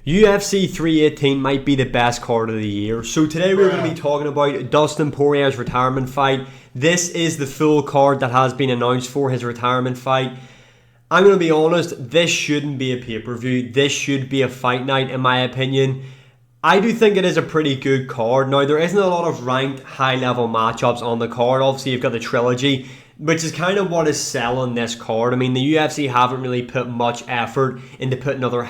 UFC 318 might be the best card of the year. So today we're going to be talking about Dustin Poirier's retirement fight. This is the full card that has been announced for his retirement fight. I'm going to be honest, this shouldn't be a pay-per-view. This should be a fight night in my opinion. I do think it is a pretty good card. Now, there isn't a lot of ranked high-level matchups on the card. Obviously, you've got the trilogy, which is kind of what is selling this card. I mean, the UFC haven't really put much effort into putting other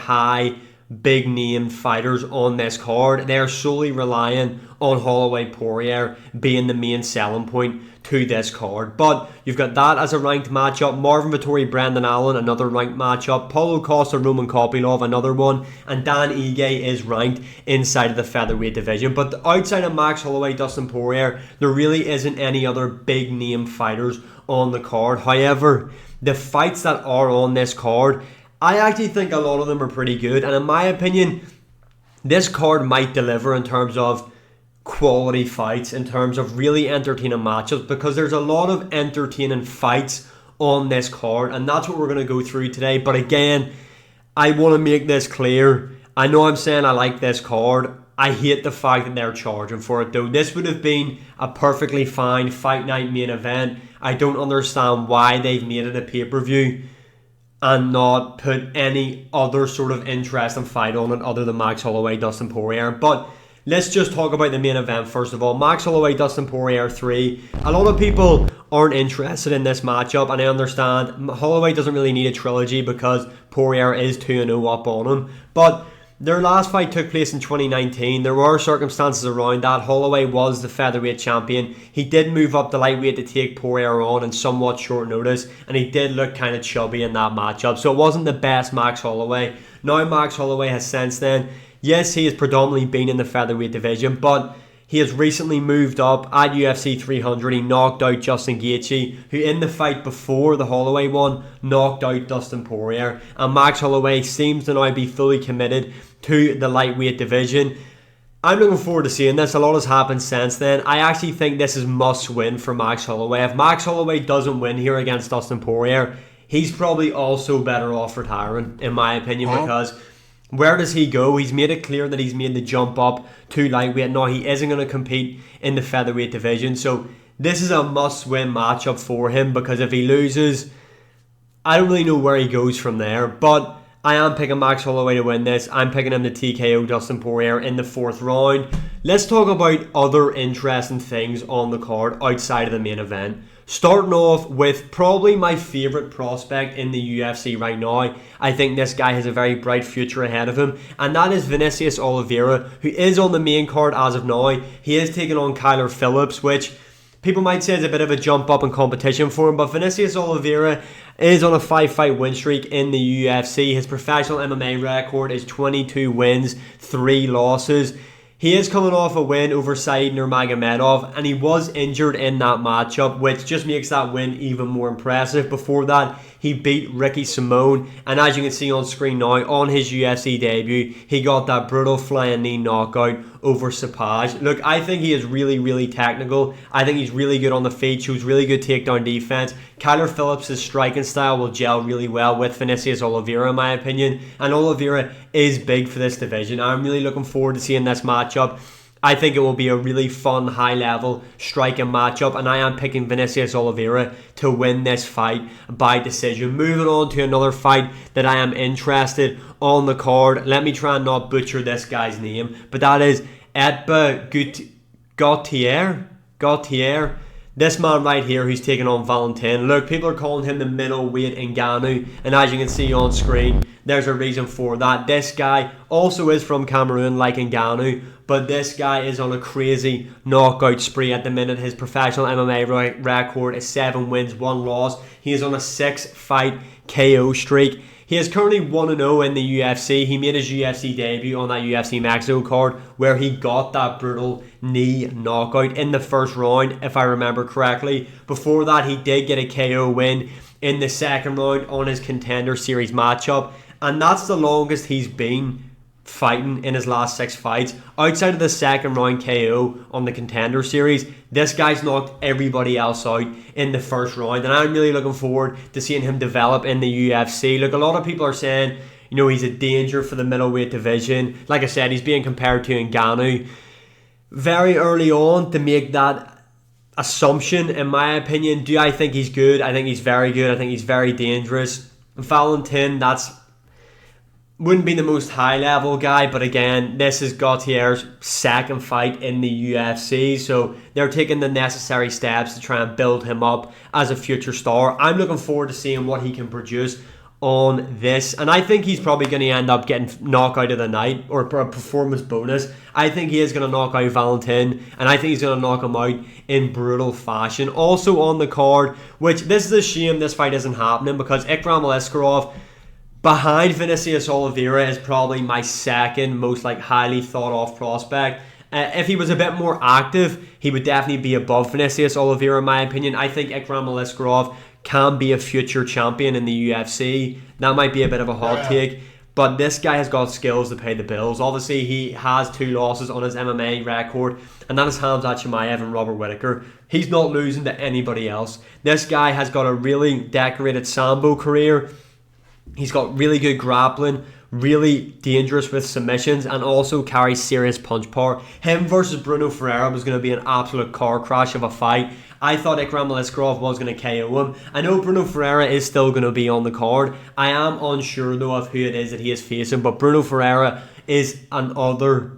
big name fighters on this card. They are solely relying on Holloway Poirier being the main selling point to this card. But you've got that as a ranked matchup. Marvin Vettori, Brendan Allen, another ranked matchup. Paulo Costa, Roman Kopylov, another one. And Dan Ige is ranked inside of the featherweight division. But outside of Max Holloway, Dustin Poirier, there really isn't any other big name fighters on the card. However, the fights that are on this card, I actually think a lot of them are pretty good, and in my opinion, this card might deliver in terms of quality fights, in terms of really entertaining matchups, because there's a lot of entertaining fights on this card, and that's what we're going to go through today. But again, I want to make this clear. I know I'm saying I like this card. I hate the fact that they're charging for it though. This would have been a perfectly fine fight night main event. I don't understand why they've made it a pay-per-view and not put any other sort of interesting fight on it other than Max Holloway, Dustin Poirier. But let's just talk about the main event first of all. Max Holloway, Dustin Poirier 3. A lot of people aren't interested in this matchup, and I understand. Holloway doesn't really need a trilogy because Poirier is 2-0 up on him. But their last fight took place in 2019. There were circumstances around that. Holloway was the featherweight champion. He did move up to lightweight to take Poirier on in somewhat short notice, and he did look kind of chubby in that matchup. So it wasn't the best Max Holloway. Now Max Holloway has since then, yes, he has predominantly been in the featherweight division, but he has recently moved up at UFC 300. He knocked out Justin Gaethje, who in the fight before the Holloway one, knocked out Dustin Poirier. And Max Holloway seems to now be fully committed to the lightweight division. I'm looking forward to seeing this. A lot has happened since then. I actually think this is must win for Max Holloway. If Max Holloway doesn't win here against Dustin Poirier, he's probably also better off retiring, in my opinion, because where does he go? He's made it clear that he's made the jump up to lightweight. No, he isn't going to compete in the featherweight division. So this is a must-win matchup for him, because if he loses, I don't really know where he goes from there. But I am picking Max Holloway to win this. I'm picking him to TKO Dustin Poirier in the 4th round. Let's talk about other interesting things on the card outside of the main event. Starting off with probably my favourite prospect in the UFC right now. I think this guy has a very bright future ahead of him, and that is Vinicius Oliveira, who is on the main card as of now. He is taking on Kyler Phillips, which people might say is a bit of a jump up in competition for him, but Vinicius Oliveira is on a 5-fight win streak in the UFC. His professional MMA record is 22 wins, 3 losses. He is coming off a win over Said Nurmagomedov, and he was injured in that matchup, which just makes that win even more impressive. Before that, he beat Ricky Simone, and as you can see on screen now, on his UFC debut, he got that brutal flying knee knockout over Sapage. Look, I think he is really, really technical. I think he's really good on the feet, shows really good takedown defense. Kyler Phillips' striking style will gel really well with Vinicius Oliveira, in my opinion, and Oliveira is big for this division. I'm really looking forward to seeing this matchup. I think it will be a really fun, high-level striking matchup, and I am picking Vinicius Oliveira to win this fight by decision. Moving on to another fight that I am interested on the card. Let me try and not butcher this guy's name, but that is Edba Gautier. This man right here who's taking on Valentin. Look, people are calling him the middleweight Ngannou, and as you can see on screen, there's a reason for that. This guy also is from Cameroon like Ngannou, but this guy is on a crazy knockout spree at the minute. His professional MMA record is 7 wins, 1 loss. He is on a 6-fight KO streak. He is currently 1-0 in the UFC. He made his UFC debut on that UFC Mexico card where he got that brutal knee knockout in the 1st round, if I remember correctly. Before that, he did get a KO win in the 2nd round on his Contender Series matchup, and that's the longest he's been fighting in his last 6 fights. Outside of the 2nd round KO on the Contender Series, this guy's knocked everybody else out in the 1st round, and I'm really looking forward to seeing him develop in the UFC. Look, a lot of people are saying, You know, he's a danger for the middleweight division. Like I said, he's being compared to Ngannou. Very early on to make that assumption, in my opinion. Do I think he's good? I think he's very good. I think he's very dangerous. Valentin, wouldn't be the most high level guy, but again, this is Gautier's second fight in the UFC, so they're taking the necessary steps to try and build him up as a future star. I'm looking forward to seeing what he can produce on this, and I think he's probably going to end up getting knockout of the night or a performance bonus. I think he is going to knock out Valentin, and I think he's going to knock him out in brutal fashion. Also on the card, which this is a shame this fight isn't happening, because Ikram Aliskerov behind Vinicius Oliveira is probably my second most highly thought of prospect. If he was a bit more active, he would definitely be above Vinicius Oliveira in my opinion. I think Ikram Aliskerov can be a future champion in the UFC. That might be a bit of a hot take, but this guy has got skills to pay the bills. Obviously, he has 2 losses on his MMA record, and that is Hamzat Chimaev and Robert Whittaker. He's not losing to anybody else. This guy has got a really decorated Sambo career. He's got really good grappling, really dangerous with submissions, and also carries serious punch power. Him versus Bruno Ferreira was going to be an absolute car crash of a fight. I thought Ikram Aliskerov was going to KO him. I know Bruno Ferreira is still going to be on the card. I am unsure though of who it is that he is facing, but Bruno Ferreira is another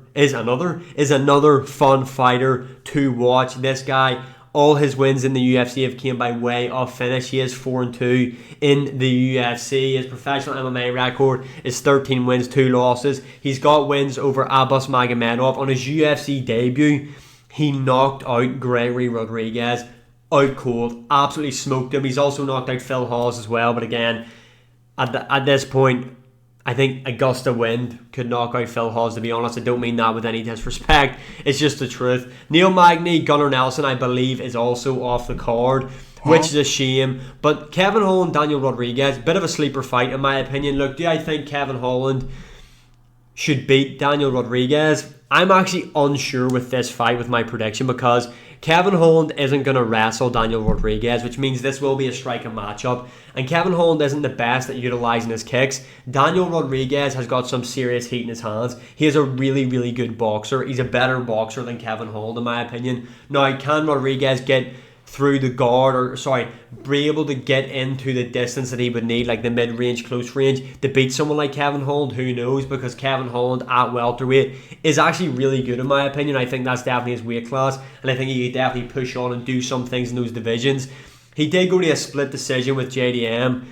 fun fighter to watch. This guy, all his wins in the UFC have came by way of finish. He is 4-2 in the UFC. His professional MMA record is 13 wins, 2 losses. He's got wins over Abbas Magomedov. On his UFC debut, he knocked out Gregory Rodriguez out cold. Absolutely smoked him. He's also knocked out Phil Hawes as well. But again, at this point, I think Augusta Wind could knock out Phil Hawes, to be honest. I don't mean that with any disrespect. It's just the truth. Neil Magny, Gunnar Nelson, I believe, is also off the card, which is a shame. But Kevin Holland, Daniel Rodriguez, bit of a sleeper fight in my opinion. Look, do I think Kevin Holland should beat Daniel Rodriguez? I'm actually unsure with this fight with my prediction, because Kevin Holland isn't going to wrestle Daniel Rodriguez, which means this will be a striking matchup. And Kevin Holland isn't the best at utilising his kicks. Daniel Rodriguez has got some serious heat in his hands. He is a really, really good boxer. He's a better boxer than Kevin Holland, in my opinion. Now, can Rodriguez get through the guard, be able to get into the distance that he would need, like the mid-range, close range, to beat someone like Kevin Holland? Who knows? Because Kevin Holland at welterweight is actually really good in my opinion. I think that's definitely his weight class, and I think he could definitely push on and do some things in those divisions. He did go to a split decision with JDM.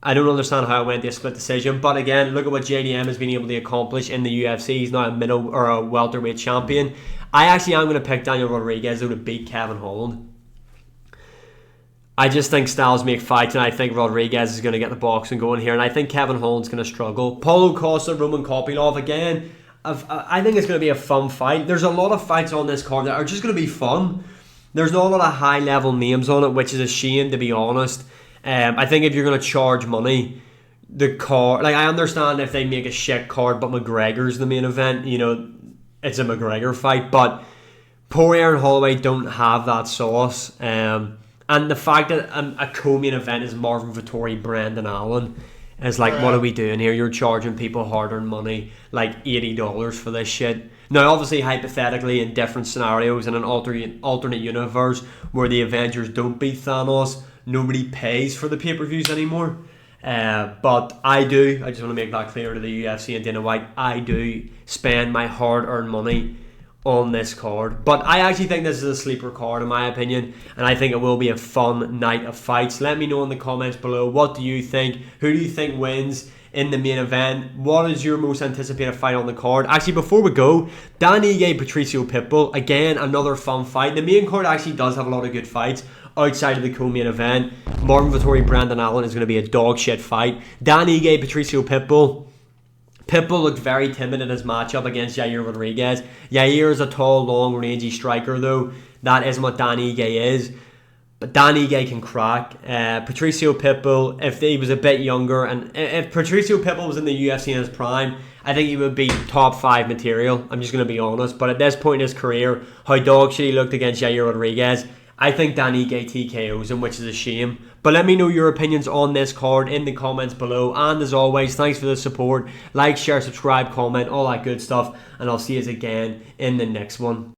I don't understand how it went to a split decision, but again, look at what JDM has been able to accomplish in the UFC. He's now a welterweight champion. I actually am going to pick Daniel Rodriguez though to beat Kevin Holland. I just think styles make fights, and I think Rodriguez is going to get the boxing going here, and I think Kevin Holland's going to struggle. Paulo Costa, Roman Kopylov, again, I think it's going to be a fun fight. There's a lot of fights on this card that are just going to be fun. There's not a lot of high-level names on it, which is a shame, to be honest. I think if you're going to charge money, the card, I understand if they make a shit card, but McGregor's the main event, it's a McGregor fight, but Poirier and Holloway don't have that sauce. And the fact that a co-main event is Marvin Vettori, Brendan Allen, is what are we doing here? You're charging people hard-earned money, $80 for this shit. Now, obviously, hypothetically, in different scenarios, in an alternate universe where the Avengers don't beat Thanos, nobody pays for the pay-per-views anymore. But I just want to make that clear to the UFC and Dana White, I do spend my hard-earned money on this card. But I actually think this is a sleeper card in my opinion, and I think it will be a fun night of fights. Let me know in the comments below, what do you think? Who do you think wins in the main event? What is your most anticipated fight on the card? Actually, before we go, Dan Ige, Patricio Pitbull, again, another fun fight. The main card actually does have a lot of good fights outside of the co-main event. Marvin Vettori, Brandon Allen is going to be a dog shit fight. Dan Ige, Patricio Pitbull. Pitbull looked very timid in his matchup against Yair Rodriguez. Yair is a tall, long, rangy striker, though. That isn't what Dan Ige is. But Dan Ige can crack. Patricio Pitbull, if he was a bit younger, and if Patricio Pitbull was in the UFC in his prime, I think he would be top 5 material. I'm just going to be honest. But at this point in his career, how dog shit he looked against Yair Rodriguez, I think Dan Ige TKOs him, which is a shame. But let me know your opinions on this card in the comments below. And as always, thanks for the support. Like, share, subscribe, comment, all that good stuff. And I'll see you again in the next one.